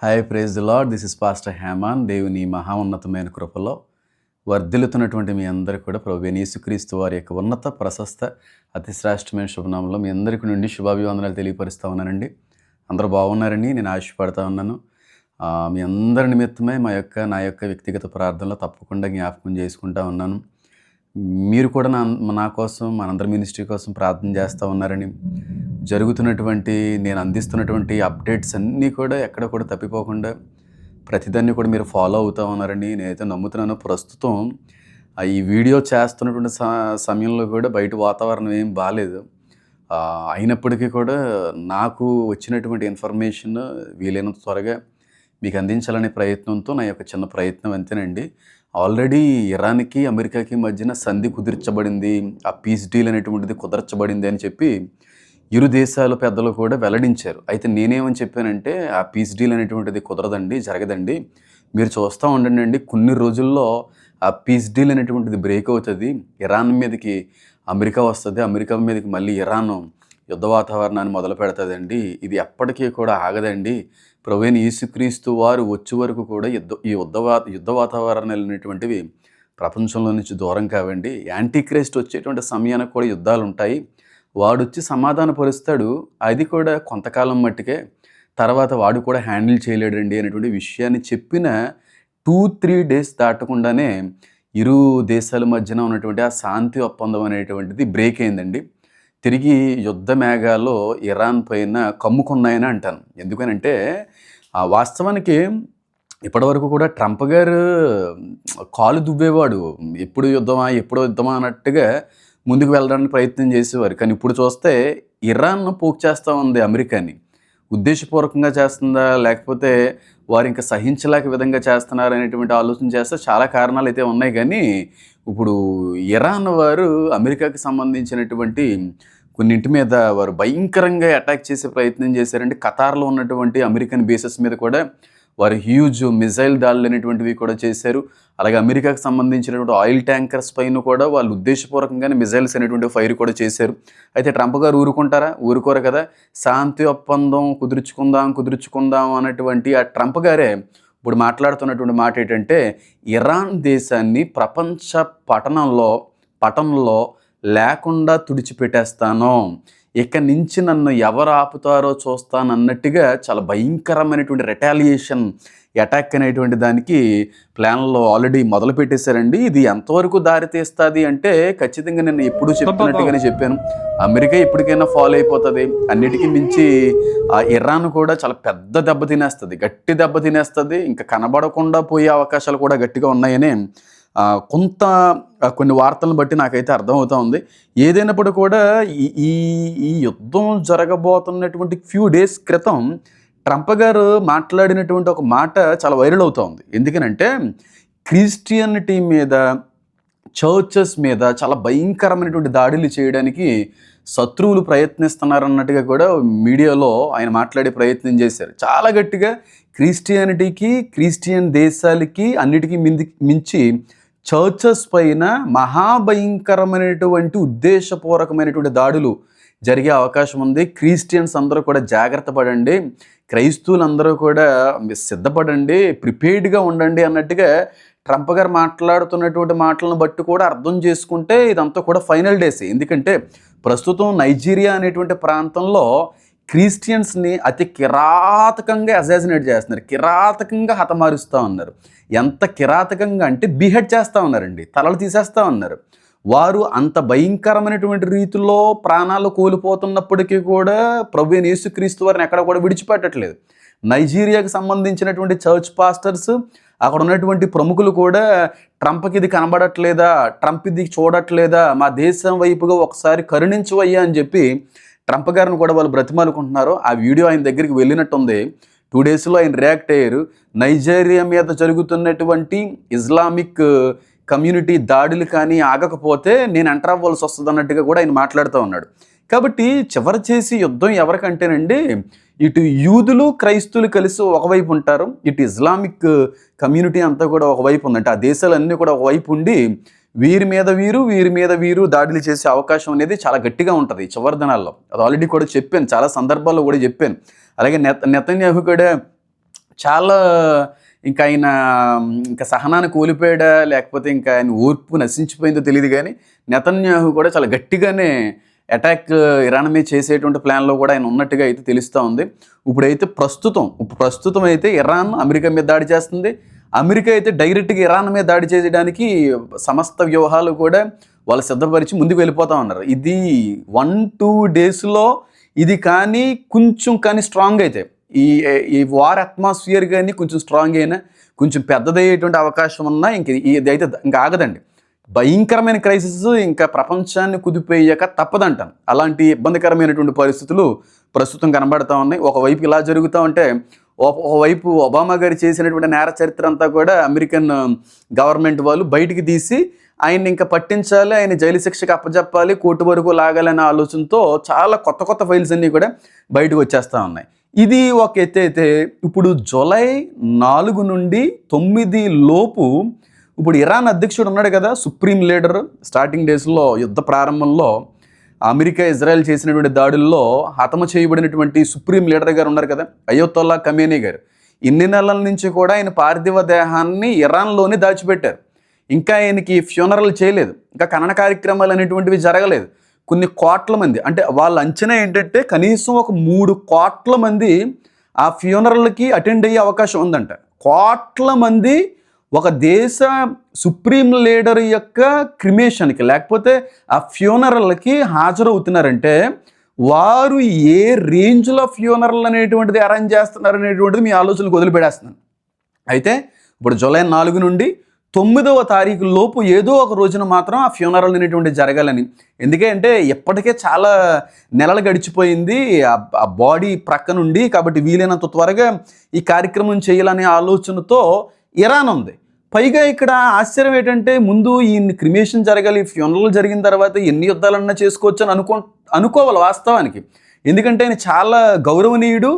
Hi praise the Lord. This is pastor Heman. దేవుని మహోన్నతమైన కృపలో వర్ధిల్లుతున్నటువంటి మీ అందరికీ కూడా ప్రభువైన యేసుక్రీస్తు వారి యొక్క ఉన్నత ప్రశస్త అతి శ్రేష్టమైన శుభనామంలో మీ అందరికీ నుండి శుభాభివందనాలు తెలియపరుస్తూ ఉన్నానండి. అందరూ బాగున్నారని నేను ఆశపడతా ఉన్నాను. మీ అందరి నిమిత్తమై నా యొక్క వ్యక్తిగత ప్రార్థనలో తప్పకుండా జ్ఞాపకం చేసుకుంటా ఉన్నాను. మీరు కూడా నా కోసం మనందరి మినిస్ట్రీ కోసం ప్రార్థన చేస్తూ ఉన్నారని, జరుగుతున్నటువంటి నేను అందిస్తున్నటువంటి అప్డేట్స్ అన్నీ కూడా ఎక్కడ కూడా తప్పిపోకుండా ప్రతిదాన్ని కూడా మీరు ఫాలో అవుతూ ఉన్నారని నేనైతే నమ్ముతున్నాను. ప్రస్తుతం ఈ వీడియో చేస్తున్నటువంటి సమయంలో కూడా బయట వాతావరణం ఏం బాగాలేదు. అయినప్పటికీ కూడా నాకు వచ్చినటువంటి ఇన్ఫర్మేషన్ వీలైనంత త్వరగా మీకు అందించాలనే ప్రయత్నంతో నా యొక్క చిన్న ప్రయత్నం అంతేనండి. ఆల్రెడీ ఇరాన్కి అమెరికాకి మధ్యన సంధి కుదిర్చబడింది, ఆ పీస్ డీల్ అనేటువంటిది కుదర్చబడింది అని చెప్పి ఇరు దేశాల పెద్దలు కూడా వెల్లడించారు. అయితే నేనేమని చెప్పానంటే, ఆ పీస్ డీల్ అనేటువంటిది కుదరదండి, జరగదండి, మీరు చూస్తూ ఉండండి, కొన్ని రోజుల్లో ఆ పీస్ డీల్ అనేటువంటిది బ్రేక్ అవుతుంది, ఇరాన్ మీదకి అమెరికా వస్తుంది, అమెరికా మీదకి మళ్ళీ ఇరాన్ యుద్ధ వాతావరణాన్ని మొదలు పెడుతుందండి, ఇది ఎప్పటికీ కూడా ఆగదండి, ప్రభువైన యేసుక్రీస్తు వారు వచ్చే వరకు కూడా యుద్ధ వాతావరణాలు అనేటువంటివి ప్రపంచంలో నుంచి దూరం కావండి, యాంటీక్రైస్ట్ వచ్చేటువంటి సమయానికి కూడా యుద్ధాలు ఉంటాయి, వాడు వచ్చి సమాధానపరుస్తాడు, అది కూడా కొంతకాలం మట్టుకే, తర్వాత వాడు కూడా హ్యాండిల్ చేయలేడండి అనేటువంటి విషయాన్ని చెప్పిన 2-3 డేస్ దాటకుండానే ఇరు దేశాల మధ్యన ఉన్నటువంటి ఆ శాంతి ఒప్పందం అనేటువంటిది బ్రేక్ అయిందండి. తిరిగి యుద్ధ మేఘాలు ఇరాన్ పైన కమ్ముకున్నాయని అంటాను. ఎందుకనంటే వాస్తవానికి ఇప్పటివరకు కూడా ట్రంప్ గారు కాలు దువ్వేవాడు, ఎప్పుడు యుద్ధమా అన్నట్టుగా ముందుకు వెళ్ళడానికి ప్రయత్నం చేసేవారు. కానీ ఇప్పుడు చూస్తే ఇరాన్ పోక్ చేస్తూ ఉంది అమెరికాని. ఉద్దేశపూర్వకంగా చేస్తుందా, లేకపోతే వారు ఇంకా సహించలేక విధంగా చేస్తున్నారు అనేటువంటి ఆలోచన చేస్తే చాలా కారణాలు అయితే ఉన్నాయి. కానీ ఇప్పుడు ఇరాన్ వారు అమెరికాకి సంబంధించినటువంటి కొన్నింటి మీద వారు భయంకరంగా అటాక్ చేసే ప్రయత్నం చేశారండి. ఖతార్లో ఉన్నటువంటి అమెరికన్ బేసెస్ మీద కూడా వారు హ్యూజ్ మిసైల్ దాడులు అనేటువంటివి కూడా చేశారు. అలాగే అమెరికాకు సంబంధించినటువంటి ఆయిల్ ట్యాంకర్స్ పైన కూడా వాళ్ళు ఉద్దేశపూర్వకంగానే మిసైల్స్ అనేటువంటి ఫైర్ కూడా చేశారు. అయితే ట్రంప్ గారు ఊరుకోరు కదా. శాంతి ఒప్పందం కుదుర్చుకుందాం అన్నటువంటి ఆ ట్రంప్ గారే ఇప్పుడు మాట్లాడుతున్నటువంటి మాట ఏంటంటే, ఇరాన్ దేశాన్ని ప్రపంచ పటంలో లేకుండా తుడిచిపెట్టేస్తాను, ఇక నుంచి నన్ను ఎవరు ఆపుతారో చూస్తానన్నట్టుగా చాలా భయంకరమైనటువంటి రెటాలియేషన్ అటాక్ అనేటువంటి దానికి ప్లాన్లో ఆల్రెడీ మొదలు పెట్టేశారండి. ఇది ఎంతవరకు దారితీస్తుంది అంటే, ఖచ్చితంగా నేను ఎప్పుడు చెప్తున్నట్టుగానే చెప్పాను, అమెరికా ఎప్పటికైనా ఫాలో అయిపోతుంది. అన్నిటికీ మించి ఇరాన్ కూడా చాలా పెద్ద దెబ్బ తినేస్తుంది, గట్టి దెబ్బ తినేస్తుంది. ఇంకా కనబడకుండా పోయే అవకాశాలు కూడా గట్టిగా ఉన్నాయని కొన్ని వార్తలను బట్టి నాకైతే అర్థమవుతూ ఉంది. ఏదైనప్పుడు కూడా ఈ యుద్ధం జరగబోతున్నటువంటి ఫ్యూ డేస్ క్రితం ట్రంప్ గారు మాట్లాడినటువంటి ఒక మాట చాలా వైరల్ అవుతూ ఉంది. ఎందుకనంటే, క్రిస్టియనిటీ మీద, చర్చెస్ మీద చాలా భయంకరమైనటువంటి దాడులు చేయడానికి శత్రువులు ప్రయత్నిస్తున్నారన్నట్టుగా కూడా మీడియాలో ఆయన మాట్లాడే ప్రయత్నం చేశారు. చాలా గట్టిగా క్రిస్టియానిటీకి, క్రిస్టియన్ దేశాలకి అన్నిటికీ మించి చర్చెస్ పైన మహాభయంకరమైనటువంటి ఉద్దేశపూర్వకమైనటువంటి దాడులు జరిగే అవకాశం ఉంది. క్రిస్టియన్స్ అందరూ కూడా జాగ్రత్త పడండి, క్రైస్తవులందరూ కూడా సిద్ధపడండి, ప్రిపేర్డ్గా ఉండండి అన్నట్టుగా ట్రంప్ గారు మాట్లాడుతున్నటువంటి మాటలను బట్టి కూడా అర్థం చేసుకుంటే ఇదంతా కూడా ఫైనల్ డేస్. ఎందుకంటే ప్రస్తుతం నైజీరియా అనేటువంటి ప్రాంతంలో క్రిస్టియన్స్ని అతి కిరాతకంగా అసాసినేట్ చేస్తున్నారు, కిరాతకంగా హతమారుస్తూ ఉన్నారు. ఎంత కిరాతకంగా అంటే బిహెడ్ చేస్తూ ఉన్నారండి, తలలు తీసేస్తూ ఉన్నారు. వారు అంత భయంకరమైనటువంటి రీతిలో ప్రాణాలు కోల్పోతున్నప్పటికీ కూడా ప్రభువైన యేసుక్రీస్తు వారిని ఎక్కడ కూడా విడిచిపెట్టట్లేదు. నైజీరియాకి సంబంధించినటువంటి చర్చ్ పాస్టర్స్, అక్కడ ఉన్నటువంటి ప్రముఖులు కూడా ట్రంప్కి ఇది కనబడట్లేదా, ట్రంప్ ఇది చూడట్లేదా, మా దేశం వైపుగా ఒకసారి కరుణించవయ్యా అని చెప్పి ట్రంప్ గారిని కూడా వాళ్ళు బ్రతిమాలుకుంటున్నారు. ఆ వీడియో ఆయన దగ్గరికి వెళ్ళినట్టుంది. 2 డేస్లో ఆయన రియాక్ట్ అయ్యారు. నైజీరియా మీద జరుగుతున్నటువంటి ఇస్లామిక్ కమ్యూనిటీ దాడులు కానీ ఆగకపోతే నేను ఎంటర్ అవ్వాల్సి వస్తుంది అన్నట్టుగా కూడా ఆయన మాట్లాడుతూ ఉన్నాడు. కాబట్టి చివరి చేసి యుద్ధం ఎవరికంటేనండి, ఇటు యూదులు క్రైస్తువులు కలిసి ఒకవైపు ఉంటారు, ఇటు ఇస్లామిక్ కమ్యూనిటీ అంతా కూడా ఒకవైపు ఉందంటే ఆ దేశాలన్నీ కూడా ఒకవైపు ఉండి వీరి మీద వీరు దాడులు చేసే అవకాశం అనేది చాలా గట్టిగా ఉంటుంది చివరి దినాల్లో. అది ఆల్రెడీ కూడా చెప్పాను, చాలా సందర్భాల్లో కూడా చెప్పాను. అలాగే నెతన్యాహు కూడా చాలా ఇంకా ఆయన ఇంకా సహనాన్ని కోల్పోయాడా, లేకపోతే ఇంకా ఆయన ఓర్పు నశించిపోయిందో తెలియదు కానీ నెతన్యాహు కూడా చాలా గట్టిగానే అటాక్ ఇరాన్ మీద చేసేటువంటి ప్లాన్లో కూడా ఆయన ఉన్నట్టుగా అయితే తెలుస్తూ ఉంది. ఇప్పుడైతే ప్రస్తుతం అయితే ఇరాన్ అమెరికా మీద దాడి చేస్తుంది. అమెరికా అయితే డైరెక్ట్గా ఇరాన్ మీద దాడి చేయడానికి సమస్త వ్యూహాలు కూడా వాళ్ళు సిద్ధపరిచి ముందుకు వెళ్ళిపోతా ఉన్నారు. ఇది 1-2 డేస్లో ఇది కొంచెం స్ట్రాంగ్ అయితే ఈ వార్ అట్మాస్ఫియర్ కానీ కొంచెం స్ట్రాంగ్ అయినా, కొంచెం పెద్దదయ్యేటువంటి అవకాశం ఉన్నా ఇది అయితే ఇంకా ఆగదండి. భయంకరమైన క్రైసిస్ ఇంకా ప్రపంచాన్ని కుదిపోయాక తప్పదంటాను. అలాంటి ఇబ్బందికరమైనటువంటి పరిస్థితులు ప్రస్తుతం కనబడతా ఉన్నాయి. ఒకవైపు ఇలా జరుగుతూ ఉంటే ఒకవైపు ఒబామా గారు చేసినటువంటి నేర చరిత్ర అంతా కూడా అమెరికన్ గవర్నమెంట్ వాళ్ళు బయటికి తీసి ఆయన్ని ఇంకా పట్టించాలి, ఆయన జైలు శిక్షకు అప్పచెప్పాలి, కోర్టు వరకు లాగాలనే ఆలోచనతో చాలా కొత్త ఫైల్స్ అన్నీ కూడా బయటకు వచ్చేస్తూ ఉన్నాయి. ఇది ఒక ఎత్తు అయితే, ఇప్పుడు జూలై 4 నుండి 9 లోపు ఇప్పుడు ఇరాన్ అధ్యక్షుడు ఉన్నాడు కదా, సుప్రీం లీడర్. స్టార్టింగ్ డేస్లో యుద్ధ ప్రారంభంలో అమెరికా ఇజ్రాయెల్ చేసినటువంటి దాడుల్లో హతము చేయబడినటువంటి సుప్రీం లీడర్ గారు ఉన్నారు కదా, అయోతొల్లా ఖమేనీ గారు. ఇన్ని నెలల నుంచి కూడా ఆయన పార్థివ దేహాన్ని ఇరాన్లోనే దాచిపెట్టారు. ఇంకా ఆయనకి ఫ్యూనరల్ చేయలేదు, ఇంకా ఖనన కార్యక్రమాలు అనేటువంటివి జరగలేదు. కొన్ని కోట్ల మంది, అంటే వాళ్ళ అంచనా ఏంటంటే కనీసం ఒక 3 కోట్ల మంది ఆ ఫ్యూనరల్కి అటెండ్ అయ్యే అవకాశం ఉందంట. కోట్ల మంది ఒక దేశ సుప్రీం లీడర్ యొక్క క్రిమేషన్కి లేకపోతే ఆ ఫ్యూనరల్కి హాజరవుతున్నారంటే వారు ఏ రేంజ్లో ఫ్యూనరల్ అనేటువంటిది అరేంజ్ చేస్తున్నారు అనేటువంటిది మీ ఆలోచనకు వదిలిపెడేస్తున్నాను. అయితే ఇప్పుడు జూలై 4 నుండి 9వ తారీఖు లోపు ఏదో ఒక రోజున మాత్రం ఆ ఫ్యూనరల్ అనేటువంటి జరగాలని. ఎందుకంటే ఎప్పటికే చాలా నెలలు గడిచిపోయింది ఆ బాడీ ప్రక్క నుండి, కాబట్టి వీలైనంత త్వరగా ఈ కార్యక్రమం చేయాలనే ఆలోచనతో ఇరాన్ ఉంది. పైగా ఇక్కడ ఆశ్చర్యం ఏంటంటే ముందు ఈ క్రిమేషన్ జరగాలి, ఫ్యూనరల్ జరిగిన తర్వాత ఎన్ని యుద్ధాలన్నా చేసుకోవచ్చు అని అనుకోవాలి వాస్తవానికి. ఎందుకంటే ఆయన చాలా గౌరవనీయుడు,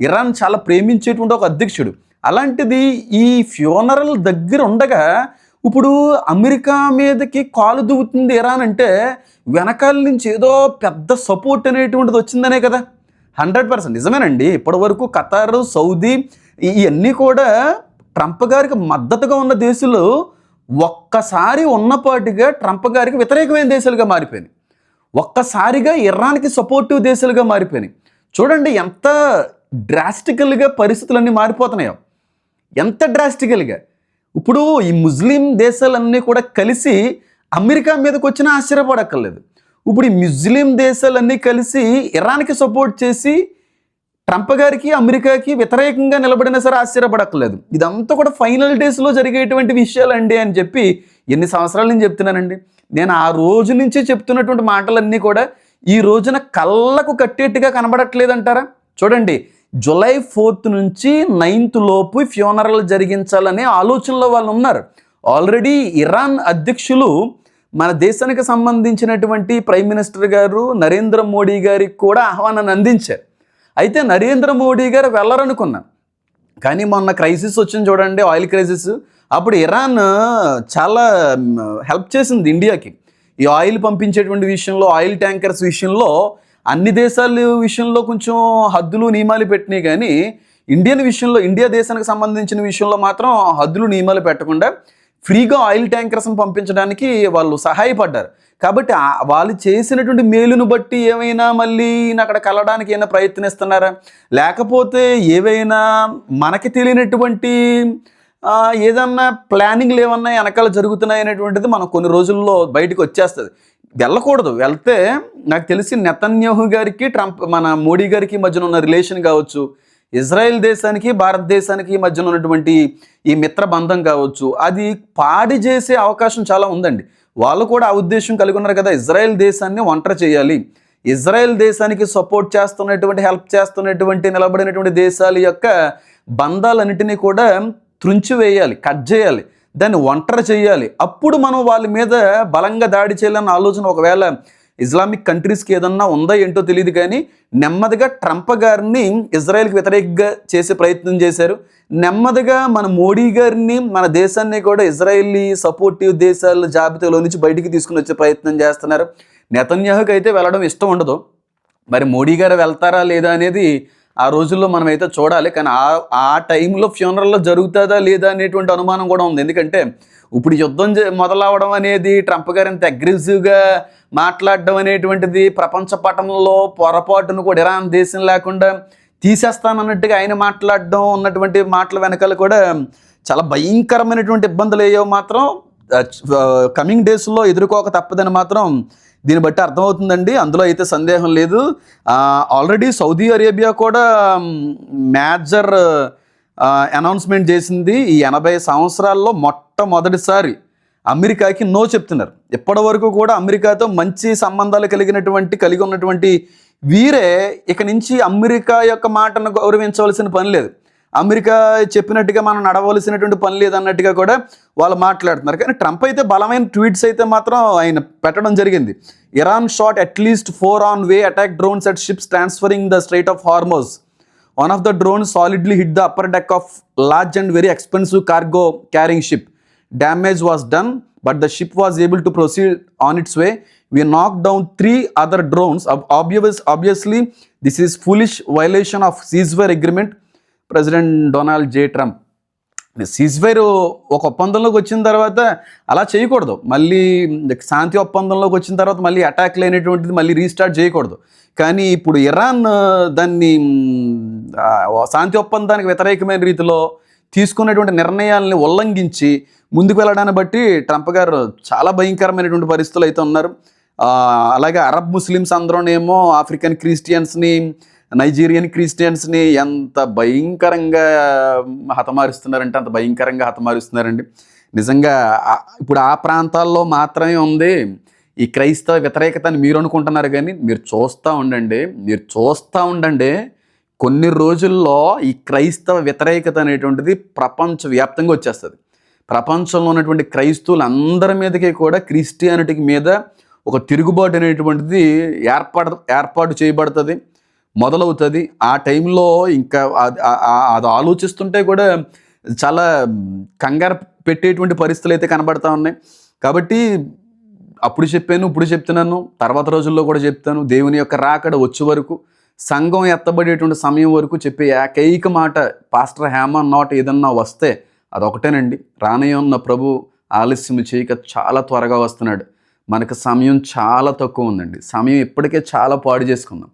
ఇరాన్ చాలా ప్రేమించేటువంటి ఒక అధ్యక్షుడు. అలాంటిది ఈ ఫ్యూనరల్ దగ్గర ఉండగా ఇప్పుడు అమెరికా మీదకి కాలు దువ్వుతుంది ఇరాన్ అంటే వెనకాల నుంచి ఏదో పెద్ద సపోర్ట్ అనేటువంటిది వచ్చిందనే కదా. 100% నిజమేనండి. ఇప్పటి వరకు ఖతారు, సౌదీ ఇవన్నీ కూడా ట్రంప్ గారికి మద్దతుగా ఉన్న దేశాలు ఒక్కసారి ఉన్నపాటిగా ట్రంప్ గారికి వ్యతిరేకమైన దేశాలుగా మారిపోయినాయి. ఒక్కసారిగా ఇరాన్కి సపోర్టివ్ దేశాలుగా మారిపోయినాయి. చూడండి ఎంత డ్రాస్టికల్గా పరిస్థితులన్నీ మారిపోతున్నాయో, ఎంత డ్రాస్టికల్గా. ఇప్పుడు ఈ ముస్లిం దేశాలన్నీ కూడా కలిసి అమెరికా మీదకి వచ్చినా ఆశ్చర్యపడక్కర్లేదు. ఇప్పుడు ఈ ముస్లిం దేశాలన్నీ కలిసి ఇరాన్కి సపోర్ట్ చేసి ట్రంప్ గారికి అమెరికాకి వ్యతిరేకంగా నిలబడినా సరే ఆశ్చర్యపడక్కర్లేదు. ఇదంతా కూడా ఫైనల్ డేస్లో జరిగేటువంటి విషయాలండి అని చెప్పి ఎన్ని సంవత్సరాల నుంచి చెప్తున్నానండి నేను. ఆ రోజు నుంచి చెప్తున్నటువంటి మాటలన్నీ కూడా ఈ రోజున కళ్ళకు కట్టేట్టుగా కనబడట్లేదంటారా? చూడండి, జూలై 4 నుంచి 9 లోపు ఫ్యూనరల్ జరిగించాలనే ఆలోచనలో వాళ్ళు ఉన్నారు. ఆల్రెడీ ఇరాన్ అధ్యక్షులు మన దేశానికి సంబంధించినటువంటి ప్రైమ్ మినిస్టర్ గారు నరేంద్ర మోడీ గారికి కూడా ఆహ్వానాన్ని అందించారు. అయితే నరేంద్ర మోడీ గారు వెళ్ళరనుకున్నాను, కానీ మొన్న క్రైసిస్ వచ్చింది చూడండి, ఆయిల్ క్రైసిస్. అప్పుడు ఇరాన్ చాలా హెల్ప్ చేసింది ఇండియాకి. ఈ ఆయిల్ పంపించేటువంటి విషయంలో, ఆయిల్ ట్యాంకర్స్ విషయంలో అన్ని దేశాల విషయంలో కొంచెం హద్దులు నియమాలు పెట్టినాయి, కానీ ఇండియా దేశానికి సంబంధించిన విషయంలో మాత్రం హద్దులు నియమాలు పెట్టకుండా ఫ్రీగా ఆయిల్ ట్యాంకర్స్ని పంపించడానికి వాళ్ళు సహాయపడ్డారు. కాబట్టి వాళ్ళు చేసినటువంటి మేలును బట్టి ఏమైనా మళ్ళీ అక్కడ కలవడానికి ఏమైనా ప్రయత్నిస్తున్నారా, లేకపోతే ఏవైనా మనకి తెలియనటువంటి ఏదన్నా ప్లానింగ్లు ఏమన్నా వెనకాల జరుగుతున్నాయి అనేటువంటిది మనం కొన్ని రోజుల్లో బయటకు వచ్చేస్తుంది. వెళ్ళకూడదు. వెళ్తే నాకు తెలిసి నెతన్యాహు గారికి మన మోడీ గారికి మధ్యన ఉన్న రిలేషన్ కావచ్చు, ఇజ్రాయెల్ దేశానికి భారతదేశానికి మధ్యన ఉన్నటువంటి ఈ మిత్ర బంధం కావచ్చు, అది పాడి చేసే అవకాశం చాలా ఉందండి. వాళ్ళు కూడా ఆ ఉద్దేశం కలిగి ఉన్నారు కదా, ఇజ్రాయెల్ దేశాన్ని ఒంటరి చేయాలి, ఇజ్రాయెల్ దేశానికి సపోర్ట్ చేస్తున్నటువంటి, హెల్ప్ చేస్తున్నటువంటి, నిలబడినటువంటి దేశాల యొక్క బంధాలన్నింటినీ కూడా త్రుంచివేయాలి, కట్ చేయాలి, దాన్ని ఒంటరి చేయాలి. అప్పుడు మనం వాళ్ళ మీద బలంగా దాడి చేయాలన్న ఆలోచన ఒకవేళ ఇస్లామిక్ కంట్రీస్కి ఏదన్నా ఉందా ఏంటో తెలియదు, కానీ నెమ్మదిగా ట్రంప్ గారిని ఇజ్రాయెల్కి వ్యతిరేకంగా చేసే ప్రయత్నం చేశారు. నెమ్మదిగా మన మోడీ గారిని, మన దేశాన్ని కూడా ఇజ్రాయెల్లీ సపోర్టివ్ దేశాల జాబితాలో నుంచి బయటికి తీసుకుని వచ్చే ప్రయత్నం చేస్తున్నారు. నెతన్యాహుకి అయితే వెళ్ళడం ఇష్టం ఉండదు. మరి మోడీ గారు వెళ్తారా లేదా అనేది ఆ రోజుల్లో మనమైతే చూడాలి. కానీ ఆ టైంలో ఫ్యూనరల్లో జరుగుతుందా లేదా అనేటువంటి అనుమానం కూడా ఉంది. ఎందుకంటే ఇప్పుడు యుద్ధం మొదలవడం అనేది, ట్రంప్ గారు ఇంత అగ్రెసివ్గా మాట్లాడడం అనేటువంటిది ప్రపంచ పటంలో పొరపాటును కూడా ఇరాన్ దేశం లేకుండా తీసేస్తానన్నట్టుగా ఆయన మాట్లాడడం ఉన్నటువంటి మాటల వెనకాల కూడా చాలా భయంకరమైనటువంటి ఇబ్బందులు అయ్యో మాత్రం కమింగ్ డేస్లో ఎదుర్కోక తప్పదని మాత్రం దీన్ని బట్టి అర్థమవుతుందండి. అందులో అయితే సందేహం లేదు. ఆల్రెడీ సౌదీ అరేబియా కూడా మేజర్ అనౌన్స్మెంట్ చేసింది. ఈ 80 సంవత్సరాల్లో మొట్టమొదటిసారి అమెరికాకి నో చెప్తున్నారు. ఇప్పటి వరకు కూడా అమెరికాతో మంచి సంబంధాలు కలిగి ఉన్నటువంటి వీరే ఇక నుంచి అమెరికా యొక్క మాటను గౌరవించవలసిన పని లేదు, అమెరికా చెప్పినట్టుగా మనం నడవలసినటువంటి పని లేదన్నట్టుగా కూడా వాళ్ళు మాట్లాడుతున్నారు. కానీ ట్రంప్ అయితే బలమైన ట్వీట్స్ అయితే మాత్రం ఆయన పెట్టడం జరిగింది. Iran shot at least 4 on-way attack drones at ships transferring the Strait of Hormuz. One of the drones solidly hit the upper deck of large and very expensive cargo carrying ship. Damage was done, but the ship was able to proceed on its way. We knocked down 3 other drones. Obviously, this is foolish violation of ceasefire agreement. President Donald J Trump. Ceasefire ఒక ఒప్పందంలోకి వచ్చిన తర్వాత అలా చేయకూడదు. మళ్ళీ శాంతి ఒప్పందంలోకి వచ్చిన తర్వాత మళ్ళీ అటాక్ లేనటువంటిది మళ్ళీ రీస్టార్ట్ చేయకూడదు. కానీ ఇప్పుడు ఇరాన్ దాన్ని శాంతి ఒప్పందానికి వ్యతిరేకమైన రీతిలో తీసుకున్నటువంటి నిర్ణయాలని ఉల్లంఘించి ముందుకు వెళ్ళడాన్ని బట్టి ట్రంప్ గారు చాలా భయంకరమైనటువంటి పరిస్థితులు అయితే ఉన్నారు. అలాగే అరబ్ ముస్లిమ్స్ అందరూనేమో ఆఫ్రికన్ క్రిస్టియన్స్ని, నైజీరియన్ క్రిస్టియన్స్ని ఎంత భయంకరంగా హతమారుస్తున్నారంటే అంత భయంకరంగా హతమారుస్తున్నారండి. నిజంగా ఇప్పుడు ఆ ప్రాంతాల్లో మాత్రమే ఉంది ఈ క్రైస్తవ వ్యతిరేకత అని మీరు అనుకుంటున్నారు. కానీ మీరు చూస్తూ ఉండండి కొన్ని రోజుల్లో ఈ క్రైస్తవ వ్యతిరేకత అనేటువంటిది ప్రపంచవ్యాప్తంగా వచ్చేస్తుంది. ప్రపంచంలో ఉన్నటువంటి క్రైస్తవులందరి మీదకి కూడా క్రిస్టియానిటీకి మీద ఒక తిరుగుబాటు అనేటువంటిది ఏర్పాటు చేయబడుతుంది, మొదలవుతుంది. ఆ టైంలో ఇంకా అది ఆలోచిస్తుంటే కూడా చాలా కంగారు పెట్టేటువంటి పరిస్థితులు అయితే కనబడతా ఉన్నాయి. కాబట్టి అప్పుడు చెప్పాను, ఇప్పుడు చెప్తున్నాను, తర్వాత రోజుల్లో కూడా చెప్తాను. దేవుని యొక్క రాకడ వచ్చే వరకు, సంఘం ఎత్తబడేటువంటి సమయం వరకు చెప్పే ఏకైక మాట పాస్టర్ హేమాన్ నోట్ ఏదన్నా వస్తే అదొకటేనండి, రానయ్యున్న ప్రభు ఆలస్యం చేయక చాలా త్వరగా వస్తున్నాడు. మనకు సమయం చాలా తక్కువ ఉందండి. సమయం ఇప్పటికే చాలా పాడు చేసుకుందాం.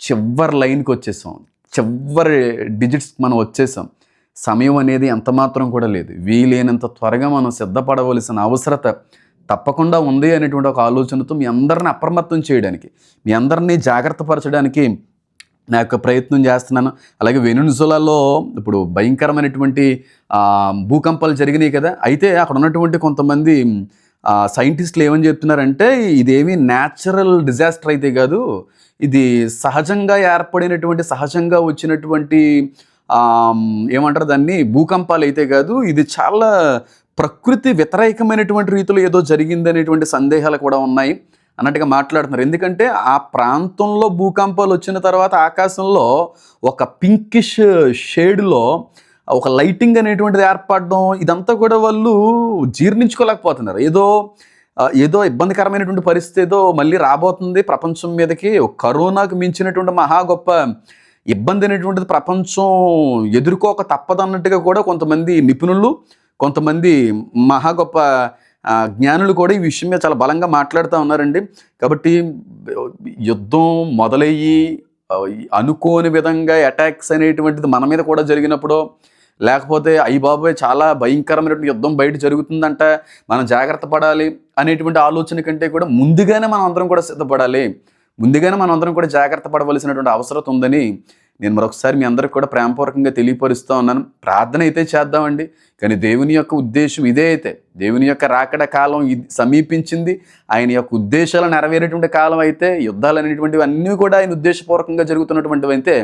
చివరి లైన్కి వచ్చేసాం, చివరి డిజిట్స్కి మనం వచ్చేసాం. సమయం అనేది ఎంత మాత్రం కూడా లేదు. వీలైనంత త్వరగా మనం సిద్ధపడవలసిన అవసరత తప్పకుండా ఉంది అనేటువంటి ఒక ఆలోచనతో మీ అందరిని అప్రమత్తం చేయడానికి, మీ అందరినీ జాగ్రత్త పరచడానికి నా యొక్క ప్రయత్నం చేస్తున్నాను. అలాగే వెనుజులాలో ఇప్పుడు భయంకరమైనటువంటి భూకంపాలు జరిగినాయి కదా. అయితే అక్కడ ఉన్నటువంటి కొంతమంది సైంటిస్టులు ఏమని చెప్తున్నారంటే ఇదేమీ న్యాచురల్ డిజాస్టర్ అయితే కాదు, ఇది సహజంగా ఏర్పడినటువంటి, సహజంగా వచ్చినటువంటి ఏమంటారు దాన్ని, భూకంపాలు అయితే కాదు, ఇది చాలా ప్రకృతి వ్యతిరేకమైనటువంటి రీతిలో ఏదో జరిగిందనేటువంటి సందేహాలు కూడా ఉన్నాయి అన్నట్టుగా మాట్లాడుతున్నారు. ఎందుకంటే ఆ ప్రాంతంలో భూకంపాలు వచ్చిన తర్వాత ఆకాశంలో ఒక పింకిష్ షేడ్లో ఒక లైటింగ్ అనేటువంటిది ఏర్పడడం, ఇదంతా కూడా వాళ్ళు జీర్ణించుకోలేకపోతున్నారు. ఏదో ఇబ్బందికరమైనటువంటి పరిస్థితి ఏదో మళ్ళీ రాబోతుంది ప్రపంచం మీదకి. కరోనాకు మించినటువంటి మహా గొప్ప ఇబ్బంది అనేటువంటిది ప్రపంచం ఎదుర్కోక తప్పదన్నట్టుగా కూడా కొంతమంది నిపుణులు, కొంతమంది మహా గొప్ప జ్ఞానులు కూడా ఈ విషయం మీద చాలా బలంగా మాట్లాడుతూ ఉన్నారండి. కాబట్టి యుద్ధం మొదలయ్యి అనుకోని విధంగా అటాక్స్ అనేటువంటిది మన మీద కూడా జరిగినప్పుడు, లేకపోతే అయ్యి బాబాయ్ చాలా భయంకరమైనటువంటి యుద్ధం బయట జరుగుతుందంట, మనం జాగ్రత్త పడాలి అనేటువంటి ఆలోచన కంటే కూడా ముందుగానే మనం అందరం కూడా సిద్ధపడాలి, ముందుగానే మనం అందరం కూడా జాగ్రత్త పడవలసినటువంటి అవసరం ఉందని నేను మరొకసారి మీ అందరికి కూడా ప్రేమపూర్వకంగా తెలియపరుస్తూ ఉన్నాను. ప్రార్థన అయితే చేద్దామండి. కానీ దేవుని యొక్క ఉద్దేశం ఇదే అయితే, దేవుని యొక్క రాకడ కాలం సమీపించింది, ఆయన యొక్క ఉద్దేశాలు నెరవేరేటువంటి కాలం అయితే, యుద్ధాలు అనేటువంటివి అన్నీ కూడా ఆయన ఉద్దేశపూర్వకంగా జరుగుతున్నటువంటివి అయితే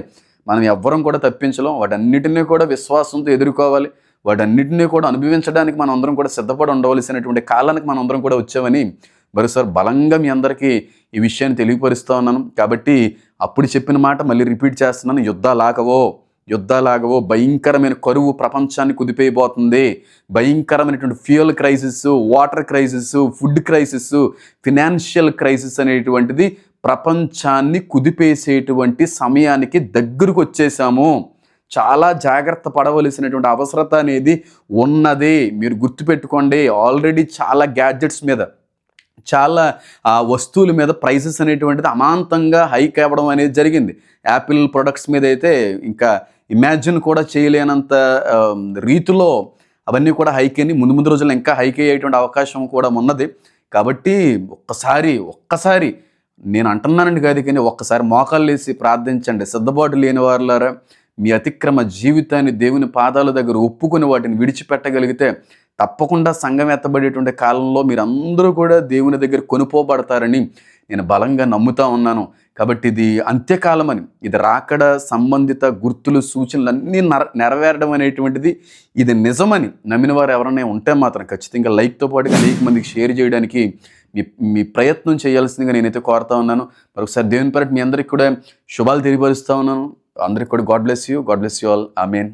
మనం ఎవ్వరం కూడా తప్పించలేం. వాటన్నిటినీ కూడా విశ్వాసంతో ఎదుర్కోవాలి, వాటన్నిటినీ కూడా అనుభవించడానికి మనం అందరం కూడా సిద్ధపడి ఉండవలసినటువంటి కాలానికి మనం అందరం కూడా వచ్చామని మరోసారి బలంగా మీ అందరికీ ఈ విషయాన్ని తెలియపరుస్తూ ఉన్నాను. కాబట్టి అప్పుడు చెప్పిన మాట మళ్ళీ రిపీట్ చేస్తున్నాను. యుద్ధాలాగవో భయంకరమైన కరువు ప్రపంచాన్ని కుదిపేయబోతుంది. భయంకరమైనటువంటి fuel crisis, water crisis, food crisis, financial crisis అనేటువంటిది ప్రపంచాన్ని కుదిపేసేటువంటి సమయానికి దగ్గరకు వచ్చేసాము. చాలా జాగ్రత్త పడవలసినటువంటి అవసరత అనేది ఉన్నది. మీరు గుర్తుపెట్టుకోండి, ఆల్రెడీ చాలా గ్యాడ్జెట్స్ మీద, చాలా వస్తువుల మీద ప్రైసెస్ అనేటువంటిది అమాంతంగా హైక్ అవ్వడం అనేది జరిగింది. యాపిల్ ప్రొడక్ట్స్ మీద అయితే ఇంకా ఇమాజిన్ కూడా చేయలేనంత రీతిలో అవన్నీ కూడా హైక్ అని ముందు ముందు రోజుల్లో ఇంకా హైక్ అయ్యేటువంటి అవకాశం కూడా ఉన్నది. కాబట్టి ఒక్కసారి నేను అంటున్నానండి కాదు, కానీ ఒక్కసారి మోకాళ్ళు వేసి ప్రార్థించండి. సిద్ధపాటు లేని వారులారా, మీ అతిక్రమ జీవితాన్ని దేవుని పాదాల దగ్గర ఒప్పుకొని వాటిని విడిచిపెట్టగలిగితే తప్పకుండా సంఘం ఎత్తబడేటువంటి కాలంలో మీరందరూ కూడా దేవుని దగ్గర కొనుపోబడతారని నేను బలంగా నమ్ముతా ఉన్నాను. కాబట్టి ఇది అంత్యకాలమని, ఇది రాకడ సంబంధిత గుర్తులు సూచనలు అన్నీ నెరవేరడం అనేటువంటిది ఇది నిజమని నమ్మిన వారు ఎవరైనా ఉంటే మాత్రం ఖచ్చితంగా లైక్తో పాటుగా అనేక మందికి షేర్ చేయడానికి మీ ప్రయత్నం చేయాల్సిందిగా నేనైతే కోరుతా ఉన్నాను. మరొకసారి దేవుని పేరిట మీ అందరికీ కూడా శుభాలు తెలియపరుస్తూ ఉన్నాను. అందరికీ కూడా God bless you all. Amen.